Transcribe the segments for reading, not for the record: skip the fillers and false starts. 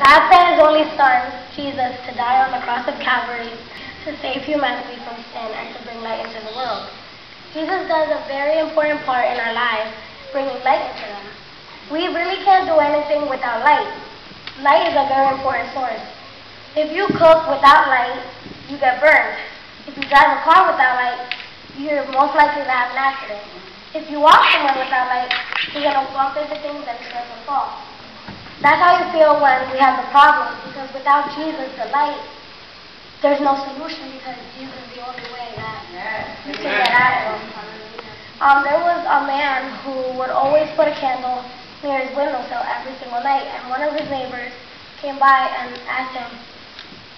God sent His only Son, Jesus, to die on the cross of Calvary to save humanity from sin and to bring light into the world. Jesus does a very important part in our lives, bringing light into them. We really can't do anything without light. Light is a very important source. If you cook without light, you get burned. If you drive a car without light, you're most likely to have an accident. If you walk somewhere without light, you're going to bump into things and you're going to fall. That's how you feel when we have the problem, because without Jesus, the light, there's no solution, because Jesus is the only way that you can get out of it. There was a man who would always put a candle near his windowsill every single night, and one of his neighbors came by and asked him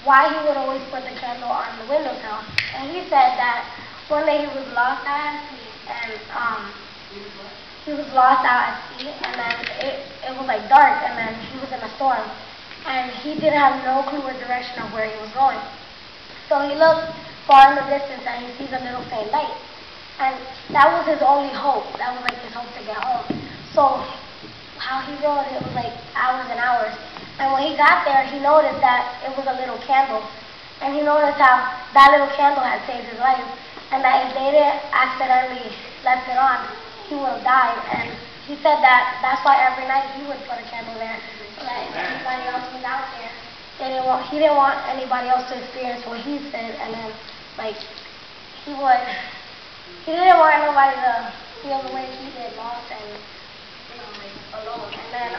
why he would always put the candle on the windowsill. And he said that one day he was lost out at sea, and he was lost out at sea, and then it was like dark, and then he was in a storm, and he didn't have no clue or direction of where he was going. So he looked far in the distance, and he sees a little faint light, and that was his only hope. That was like his hope to get home. So how he rode, it was like hours and hours, and when he got there, he noticed that it was a little candle, and he noticed how that little candle had saved his life, and that if they didn't accidentally left it on, he would have died. And he said that that's why every night he would put a candle there, so that if anybody else was out there, he didn't want anybody else to experience what he said, and then like he didn't want nobody to feel the way he did, lost and like alone. And then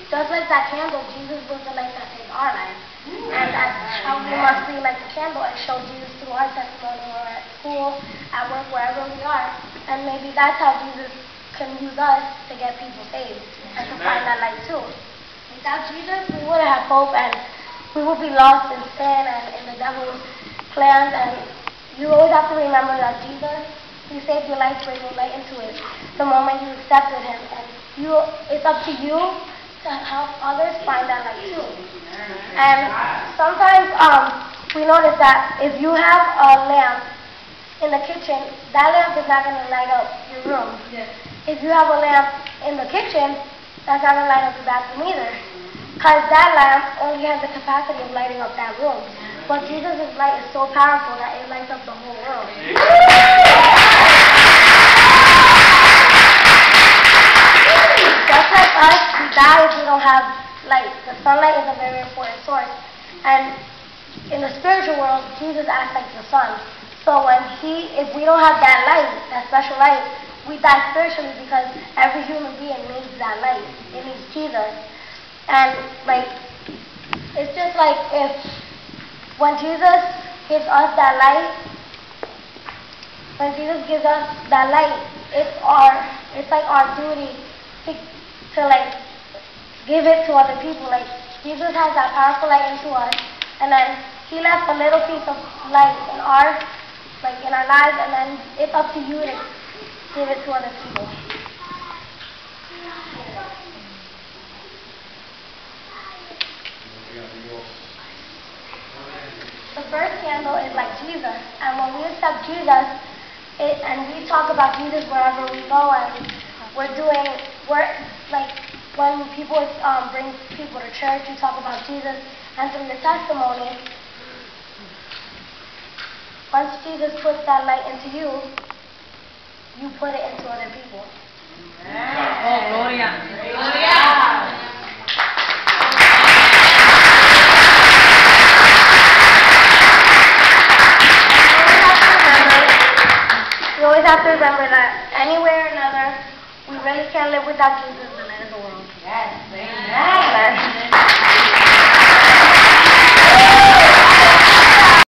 just like that candle, Jesus was the light that saved our lives, and that's how we must be like the candle and show Jesus through our testimony, or at school, at work, wherever we are. And maybe that's how Jesus can use us to get people saved and to find that light too. Without Jesus, we wouldn't have hope, and we would be lost in sin and in the devil's plans. And you always have to remember that Jesus, He saved your life, bringing light into it the moment you accepted Him. And it's up to you to help others find that light too. And sometimes we notice that if you have a lamp in the kitchen, that lamp is not going to light up your room. If you have a lamp in the kitchen, that's not going to light up your bathroom either, because that lamp only has the capacity of lighting up that room. But Jesus' light is so powerful that it lights up the whole world. Just like us, we die if we don't have light. The sunlight is a very important source. And in the spiritual world, Jesus acts like the sun. So if we don't have that light, that special light, we die spiritually, because every human being needs that light. It needs Jesus. And like, it's just like when Jesus gives us that light, it's like our duty to like give it to other people. Like, Jesus has that powerful light into us, and then He left a little piece of light in our lives, and then it's up to you to give it to other people. The first candle is like Jesus, and when we accept Jesus, and we talk about Jesus wherever we go, and when people bring people to church, you talk about Jesus, and through your testimony, once Jesus puts that light into you, you put it into other people. Oh, gloria. We always have to remember that anywhere or another, we really can't live without Jesus, the light of the world. Yes, amen.